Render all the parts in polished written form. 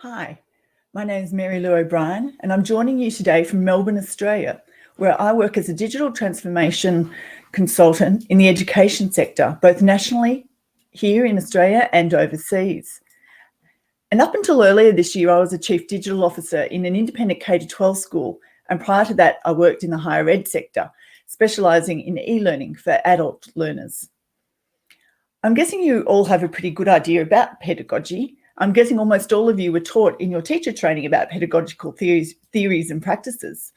Hi, my name is Mary Lou O'Brien, and I'm joining you today from Melbourne, Australia, where I work as a digital transformation consultant in the education sector, both nationally here in Australia and overseas. And up until earlier this year, I was a Chief Digital Officer in an independent K-12 school, and prior to that, I worked in the higher ed sector, specialising in e-learning for adult learners. I'm guessing you all have a pretty good idea about pedagogy. I'm guessing almost all of you were taught in your teacher training about pedagogical theories and practices.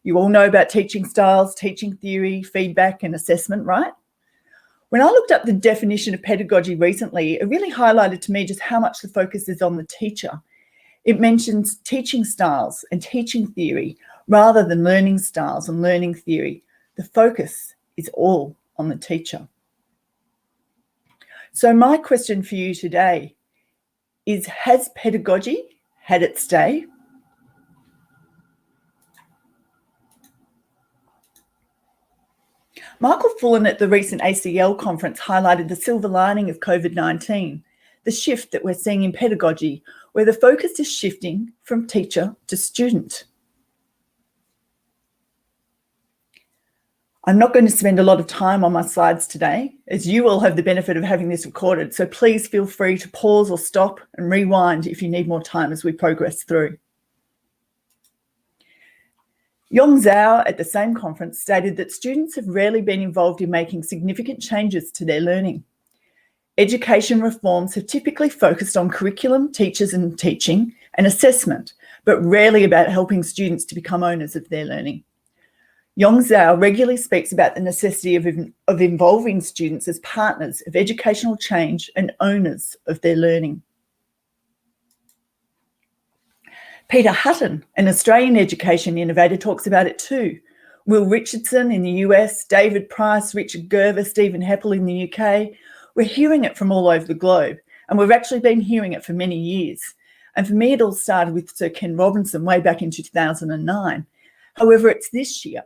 You all know about teaching styles, teaching theory, feedback and assessment, right? When I looked up the definition of pedagogy recently, it really highlighted to me just how much the focus is on the teacher. It mentions teaching styles and teaching theory rather than learning styles and learning theory. The focus is all on the teacher. So my question for you today is, has pedagogy had its day? Michael Fullan at the recent ACL conference highlighted the silver lining of COVID-19, the shift that we're seeing in pedagogy, where the focus is shifting from teacher to student. I'm not going to spend a lot of time on my slides today, as you all have the benefit of having this recorded, so please feel free to pause or stop and rewind if you need more time as we progress through. Yong Zhao at the same conference stated that students have rarely been involved in making significant changes to their learning. Education reforms have typically focused on curriculum, teachers and teaching, and assessment, but rarely about helping students to become owners of their learning. Yong Zhao regularly speaks about the necessity of involving students as partners of educational change and owners of their learning. Peter Hutton, an Australian education innovator, talks about it too. Will Richardson in the US, David Price, Richard Gerver, Stephen Heppel in the UK. We're hearing it from all over the globe, and we've actually been hearing it for many years. And for me, it all started with Sir Ken Robinson way back in 2009. However, it's this year,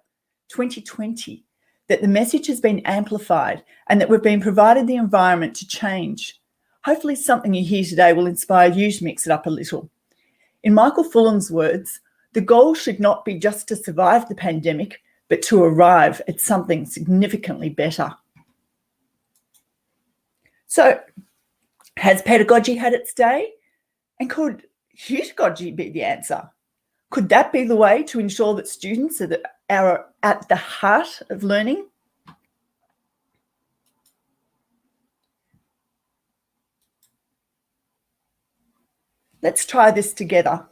2020, that the message has been amplified and that we've been provided the environment to change. Hopefully something you hear today will inspire you to mix it up a little. In Michael Fullan's words, the goal should not be just to survive the pandemic, but to arrive at something significantly better. So, has pedagogy had its day? And could heutagogy be the answer? Could that be the way to ensure that students are at the heart of learning? Let's try this together.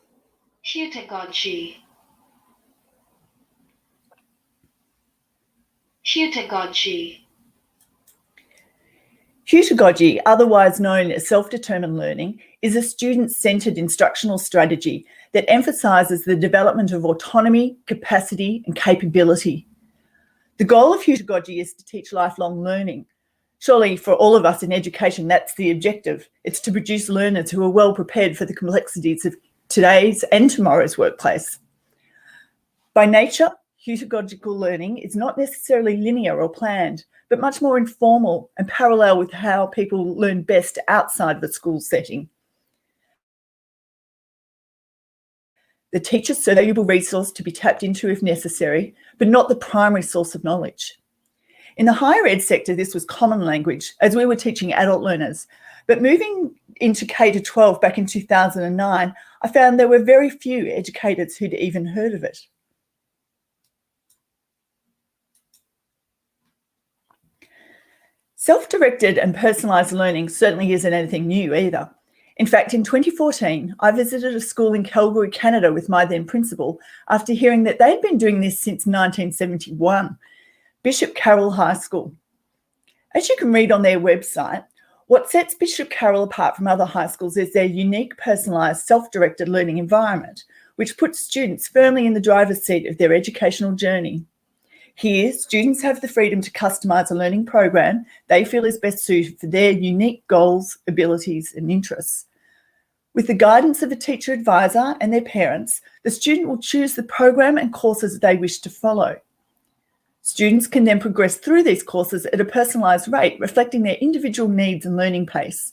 Heutagogy. Heutagogy. Heutagogy, otherwise known as self-determined learning, is a student-centred instructional strategy that emphasises the development of autonomy, capacity and capability. The goal of heutagogy is to teach lifelong learning. Surely for all of us in education, that's the objective. It's to produce learners who are well prepared for the complexities of today's and tomorrow's workplace. By nature, heutagogical learning is not necessarily linear or planned, but much more informal and parallel with how people learn best outside of a school setting. The teacher's a valuable resource to be tapped into if necessary, but not the primary source of knowledge. In the higher ed sector, this was common language as we were teaching adult learners, but moving into K-12 back in 2009, I found there were very few educators who'd even heard of it. Self-directed and personalised learning certainly isn't anything new either. In fact, in 2014, I visited a school in Calgary, Canada with my then principal after hearing that they'd been doing this since 1971, Bishop Carroll High School. As you can read on their website, what sets Bishop Carroll apart from other high schools is their unique, personalised, self-directed learning environment, which puts students firmly in the driver's seat of their educational journey. Here, students have the freedom to customise a learning program they feel is best suited for their unique goals, abilities and interests. With the guidance of a teacher advisor and their parents, the student will choose the program and courses they wish to follow. Students can then progress through these courses at a personalised rate, reflecting their individual needs and learning pace.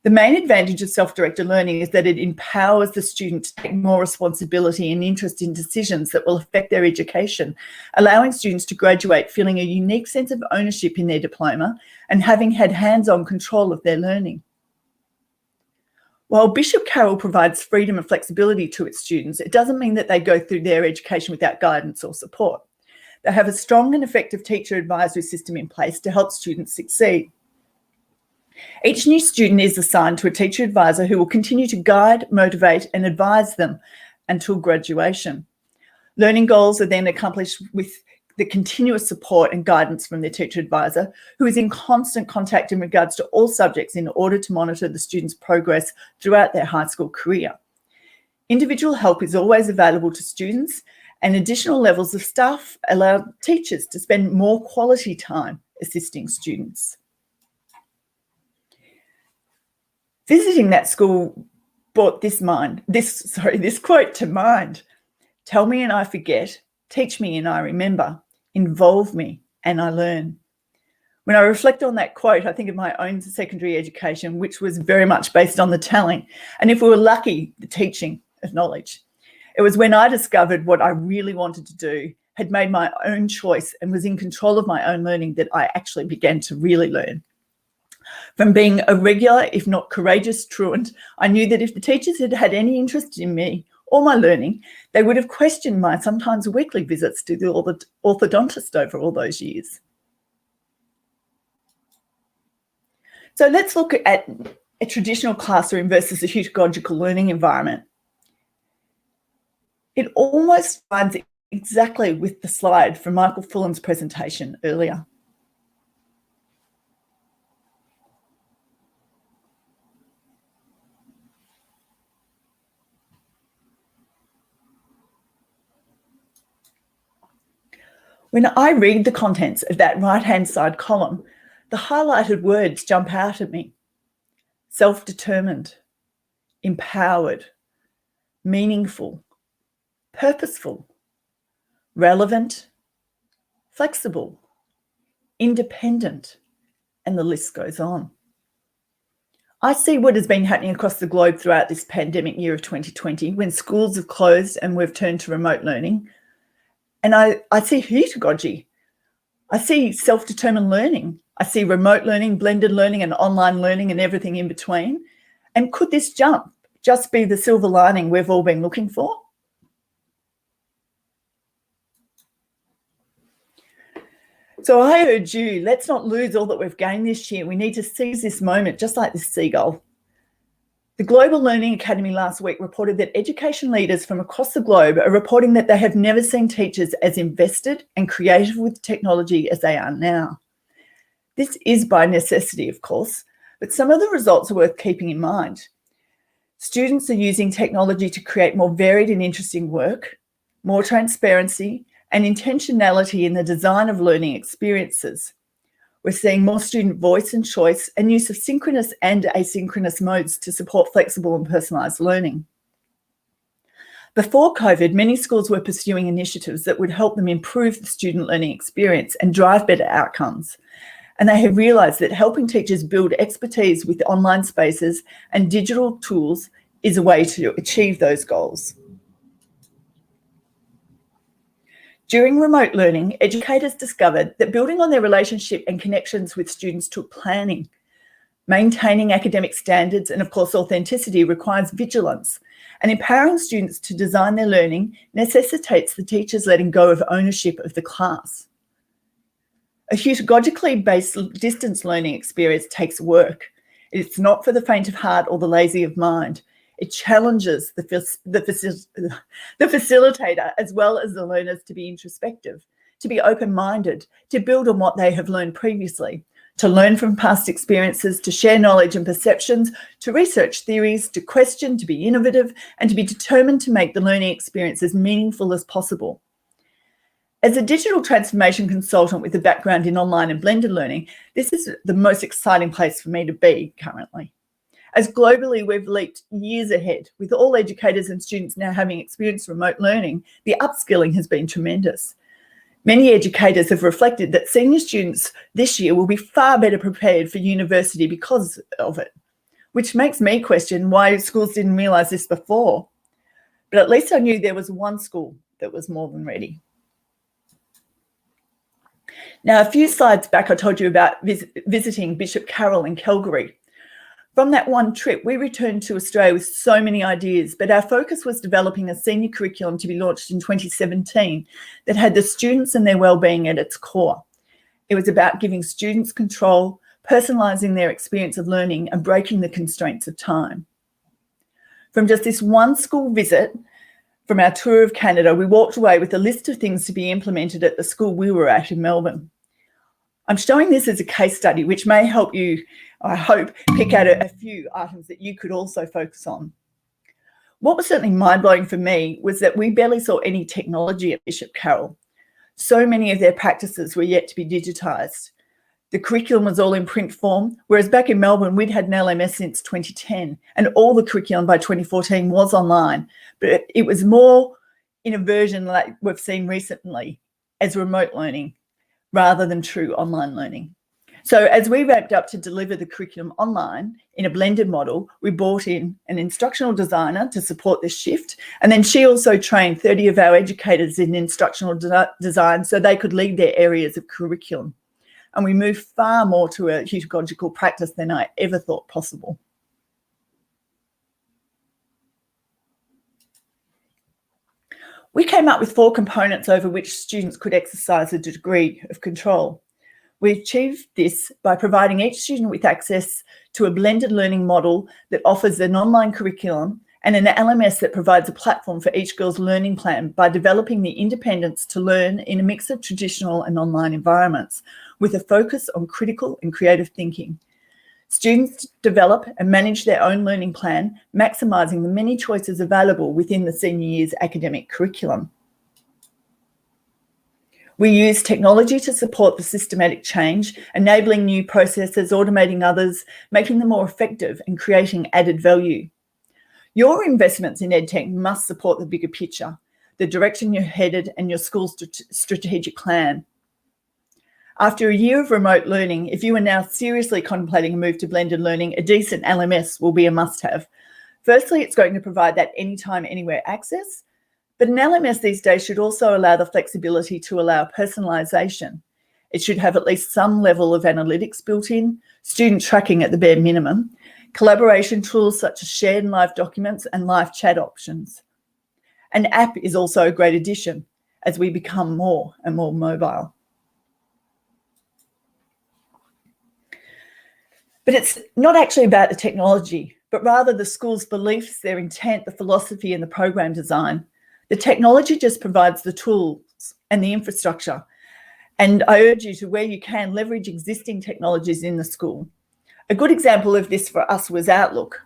The main advantage of self-directed learning is that it empowers the student to take more responsibility and interest in decisions that will affect their education, allowing students to graduate feeling a unique sense of ownership in their diploma and having had hands-on control of their learning. While Bishop Carroll provides freedom and flexibility to its students, it doesn't mean that they go through their education without guidance or support. They have a strong and effective teacher advisory system in place to help students succeed. Each new student is assigned to a teacher advisor who will continue to guide, motivate, and advise them until graduation. Learning goals are then accomplished with the continuous support and guidance from their teacher advisor, who is in constant contact in regards to all subjects in order to monitor the student's progress throughout their high school career. Individual help is always available to students, and additional levels of staff allow teachers to spend more quality time assisting students. Visiting that school brought this quote to mind. Tell me and I forget, teach me and I remember, involve me and I learn. When I reflect on that quote, I think of my own secondary education, which was very much based on the telling, and if we were lucky, the teaching of knowledge. It was when I discovered what I really wanted to do, had made my own choice and was in control of my own learning that I actually began to really learn. From being a regular, if not courageous, truant, I knew that if the teachers had had any interest in me or my learning, they would have questioned my sometimes weekly visits to the orthodontist over all those years. So let's look at a traditional classroom versus a pedagogical learning environment. It almost aligns exactly with the slide from Michael Fullan's presentation earlier. When I read the contents of that right-hand side column, the highlighted words jump out at me. Self-determined, empowered, meaningful, purposeful, relevant, flexible, independent, and the list goes on. I see what has been happening across the globe throughout this pandemic year of 2020, when schools have closed and we've turned to remote learning. And I see pedagogy. I see self-determined learning. I see remote learning, blended learning, and online learning and everything in between. And could this jump just be the silver lining we've all been looking for? So I urge you, let's not lose all that we've gained this year. We need to seize this moment, just like this seagull. The Global Learning Academy last week reported that education leaders from across the globe are reporting that they have never seen teachers as invested and creative with technology as they are now. This is by necessity, of course, but some of the results are worth keeping in mind. Students are using technology to create more varied and interesting work, more transparency, and intentionality in the design of learning experiences. We're seeing more student voice and choice and use of synchronous and asynchronous modes to support flexible and personalised learning. Before COVID, many schools were pursuing initiatives that would help them improve the student learning experience and drive better outcomes. And they have realised that helping teachers build expertise with online spaces and digital tools is a way to achieve those goals. During remote learning, educators discovered that building on their relationship and connections with students took planning. Maintaining academic standards and, of course, authenticity requires vigilance, and empowering students to design their learning necessitates the teachers letting go of ownership of the class. A pedagogically based distance learning experience takes work. It's not for the faint of heart or the lazy of mind. It challenges the facilitator as well as the learners to be introspective, to be open-minded, to build on what they have learned previously, to learn from past experiences, to share knowledge and perceptions, to research theories, to question, to be innovative, and to be determined to make the learning experience as meaningful as possible. As a digital transformation consultant with a background in online and blended learning, this is the most exciting place for me to be currently. As globally we've leaped years ahead, with all educators and students now having experienced remote learning, the upskilling has been tremendous. Many educators have reflected that senior students this year will be far better prepared for university because of it. which makes me question why schools didn't realise this before. But at least I knew there was one school that was more than ready. Now, a few slides back, I told you about visiting Bishop Carroll in Calgary. From that one trip, we returned to Australia with so many ideas, but our focus was developing a senior curriculum to be launched in 2017 that had the students and their wellbeing at its core. It was about giving students control, personalising their experience of learning and breaking the constraints of time. From just this one school visit, from our tour of Canada, we walked away with a list of things to be implemented at the school we were at in Melbourne. I'm showing this as a case study, which may help you, I hope, pick out a few items that you could also focus on. What was certainly mind-blowing for me was that we barely saw any technology at Bishop Carroll. So many of their practices were yet to be digitised. The curriculum was all in print form, whereas back in Melbourne, we'd had an LMS since 2010, and all the curriculum by 2014 was online, but it was more in a version like we've seen recently as remote learning rather than true online learning. So as we ramped up to deliver the curriculum online in a blended model, we brought in an instructional designer to support this shift. And then she also trained 30 of our educators in instructional design so they could lead their areas of curriculum. And we moved far more to a pedagogical practice than I ever thought possible. We came up with 4 components over which students could exercise a degree of control. We achieved this by providing each student with access to a blended learning model that offers an online curriculum and an LMS that provides a platform for each girl's learning plan by developing the independence to learn in a mix of traditional and online environments, with a focus on critical and creative thinking. Students develop and manage their own learning plan, maximising the many choices available within the senior year's academic curriculum. We use technology to support the systematic change, enabling new processes, automating others, making them more effective and creating added value. Your investments in EdTech must support the bigger picture, the direction you're headed and your school's strategic plan. After a year of remote learning, if you are now seriously contemplating a move to blended learning, a decent LMS will be a must-have. Firstly, it's going to provide that anytime, anywhere access, but an LMS these days should also allow the flexibility to allow personalisation. It should have at least some level of analytics built in, student tracking at the bare minimum, collaboration tools such as shared and live documents and live chat options. An app is also a great addition as we become more and more mobile. But it's not actually about the technology, but rather the school's beliefs, their intent, the philosophy and the program design. The technology just provides the tools and the infrastructure. And I urge you to, where you can, leverage existing technologies in the school. A good example of this for us was Outlook.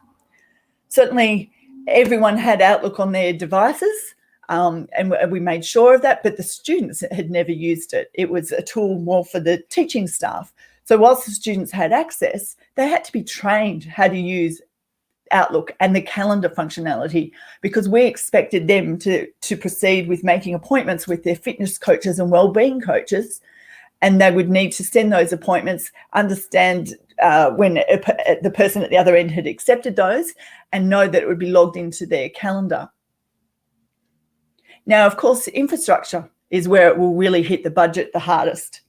Certainly everyone had Outlook on their devices, and we made sure of that, but the students had never used it. It was a tool more for the teaching staff. So whilst the students had access, they had to be trained how to use Outlook and the calendar functionality, because we expected them to proceed with making appointments with their fitness coaches and wellbeing coaches, and they would need to send those appointments, understand when the person at the other end had accepted those, and know that it would be logged into their calendar. Now, of course, infrastructure is where it will really hit the budget the hardest.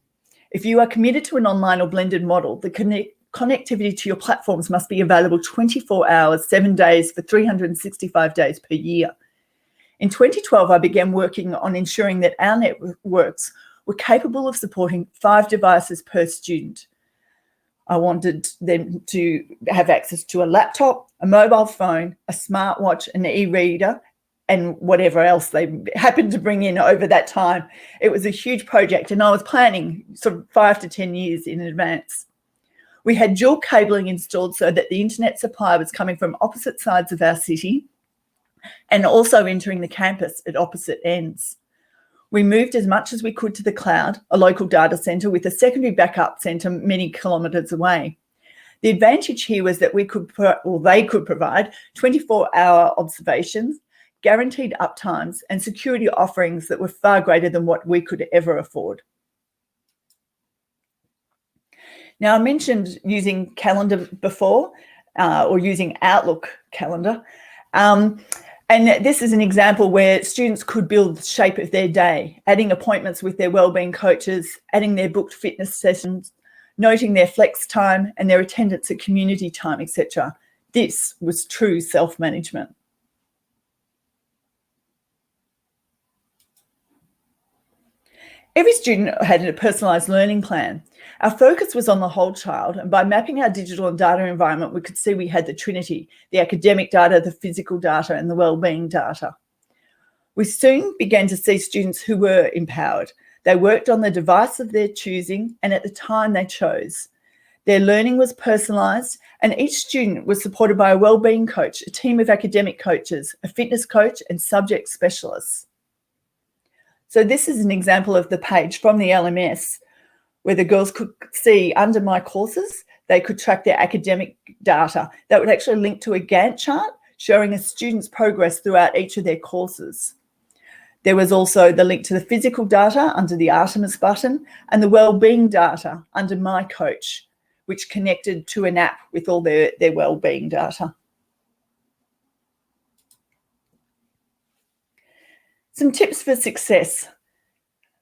If you are committed to an online or blended model, the connectivity to your platforms must be available 24 hours, 7 days for 365 days per year. In 2012, I began working on ensuring that our networks were capable of supporting 5 devices per student. I wanted them to have access to a laptop, a mobile phone, a smartwatch, an e-reader, and whatever else they happened to bring in over that time. It was a huge project, and I was planning sort of 5 to 10 years in advance. We had dual cabling installed so that the internet supply was coming from opposite sides of our city and also entering the campus at opposite ends. We moved as much as we could to the cloud, a local data centre with a secondary backup centre many kilometres away. The advantage here was that they could provide 24-hour observations, guaranteed uptimes and security offerings that were far greater than what we could ever afford. Now, I mentioned using calendar before, or using Outlook calendar. And this is an example where students could build the shape of their day, adding appointments with their wellbeing coaches, adding their booked fitness sessions, noting their flex time and their attendance at community time, etc. This was true self-management. Every student had a personalised learning plan. Our focus was on the whole child, and by mapping our digital and data environment, we could see we had the trinity: the academic data, the physical data, and the wellbeing data. We soon began to see students who were empowered. They worked on the device of their choosing and at the time they chose. Their learning was personalised, and each student was supported by a wellbeing coach, a team of academic coaches, a fitness coach, and subject specialists. So this is an example of the page from the LMS where the girls could see under my courses, they could track their academic data. That would actually link to a Gantt chart showing a student's progress throughout each of their courses. There was also the link to the physical data under the Artemis button and the wellbeing data under My Coach, which connected to an app with all their wellbeing data. Some tips for success.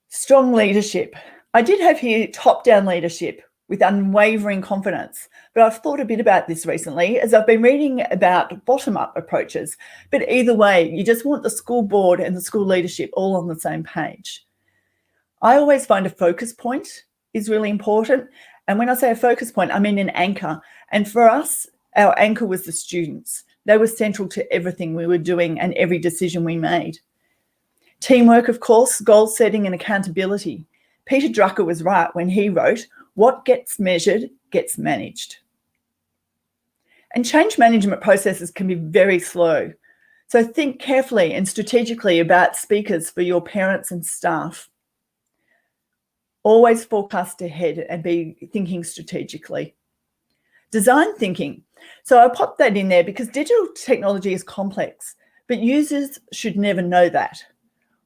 Strong leadership. I did have here top-down leadership with unwavering confidence, but I've thought a bit about this recently as I've been reading about bottom-up approaches. But either way, you just want the school board and the school leadership all on the same page. I always find a focus point is really important. And when I say a focus point, I mean an anchor. And for us, our anchor was the students. They were central to everything we were doing and every decision we made. Teamwork, of course, goal setting and accountability. Peter Drucker was right when he wrote, "What gets measured gets managed." And change management processes can be very slow. So think carefully and strategically about speakers for your parents and staff. Always forecast ahead and be thinking strategically. Design thinking. So I popped that in there because digital technology is complex, but users should never know that.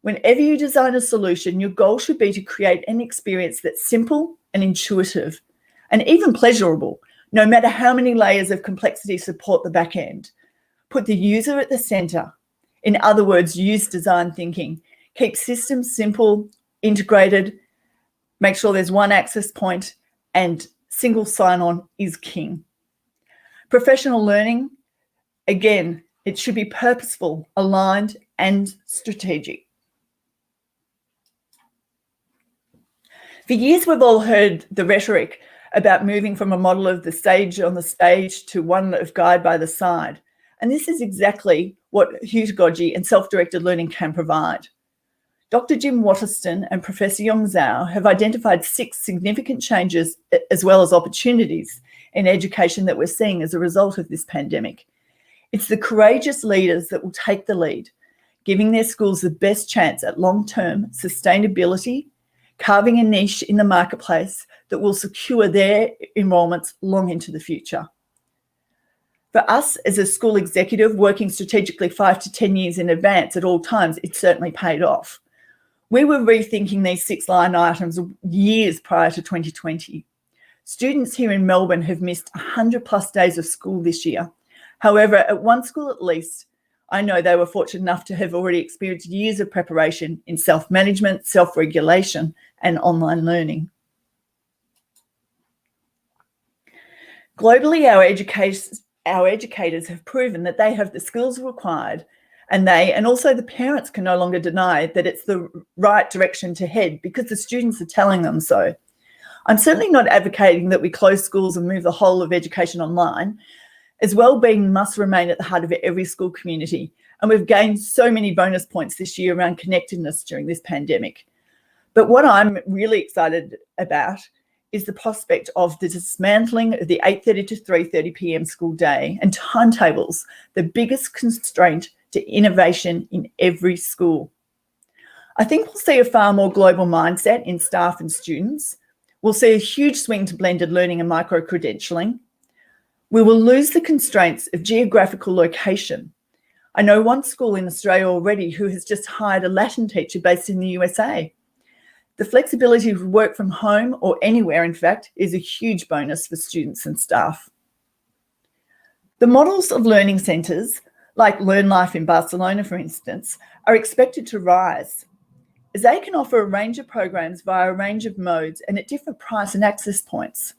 Whenever you design a solution, your goal should be to create an experience that's simple and intuitive and even pleasurable, no matter how many layers of complexity support the back end. Put the user at the center. In other words, use design thinking. Keep systems simple, integrated, make sure there's one access point, and single sign-on is king. Professional learning, again, it should be purposeful, aligned, and strategic. For years, we've all heard the rhetoric about moving from a model of the sage on the stage to one of guide by the side. And this is exactly what pedagogy and self-directed learning can provide. Dr. Jim Waterston and Professor Yong Zhao have identified 6 significant changes as well as opportunities in education that we're seeing as a result of this pandemic. It's the courageous leaders that will take the lead, giving their schools the best chance at long-term sustainability, carving a niche in the marketplace that will secure their enrolments long into the future. For us as a school executive working strategically 5 to 10 years in advance at all times, it certainly paid off. We were rethinking these 6 line items years prior to 2020. Students here in Melbourne have missed 100+ days of school this year. However, at one school at least, I know they were fortunate enough to have already experienced years of preparation in self-management, self-regulation, and online learning. Globally, our educators have proven that they have the skills required, and also the parents can no longer deny that it's the right direction to head because the students are telling them so. I'm certainly not advocating that we close schools and move the whole of education online, as well-being must remain at the heart of every school community. And we've gained so many bonus points this year around connectedness during this pandemic. But what I'm really excited about is the prospect of the dismantling of the 8:30 to 3:30 p.m. school day and timetables, the biggest constraint to innovation in every school. I think we'll see a far more global mindset in staff and students. We'll see a huge swing to blended learning and micro-credentialing. We will lose the constraints of geographical location. I know one school in Australia already who has just hired a Latin teacher based in the USA. The flexibility to work from home or anywhere, in fact, is a huge bonus for students and staff. The models of learning centres, like Learn Life in Barcelona, for instance, are expected to rise, as they can offer a range of programs via a range of modes and at different price and access points.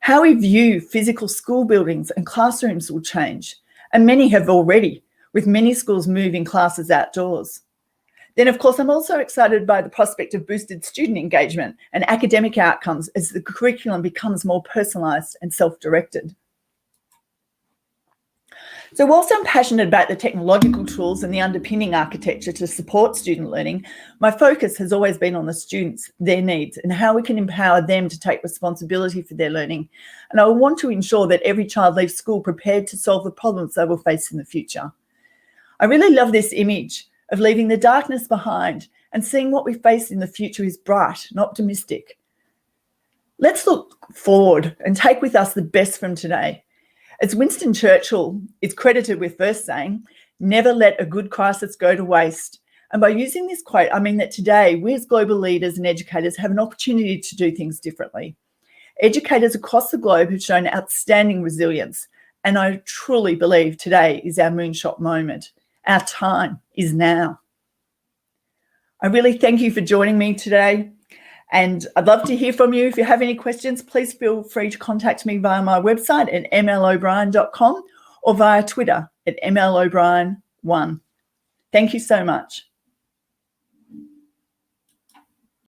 How we view physical school buildings and classrooms will change, and many have already, with many schools moving classes outdoors. Then, of course, I'm also excited by the prospect of boosted student engagement and academic outcomes as the curriculum becomes more personalised and self-directed. So whilst I'm passionate about the technological tools and the underpinning architecture to support student learning, my focus has always been on the students, their needs, and how we can empower them to take responsibility for their learning. And I want to ensure that every child leaves school prepared to solve the problems they will face in the future. I really love this image of leaving the darkness behind and seeing what we face in the future is bright and optimistic. Let's look forward and take with us the best from today. As Winston Churchill is credited with first saying, "Never let a good crisis go to waste." And by using this quote, I mean that today we as global leaders and educators have an opportunity to do things differently. Educators across the globe have shown outstanding resilience, and I truly believe today is our moonshot moment. Our time is now. I really thank you for joining me today. And I'd love to hear from you. If you have any questions, please feel free to contact me via my website at mlobrien.com or via Twitter at mlobrien1. Thank you so much.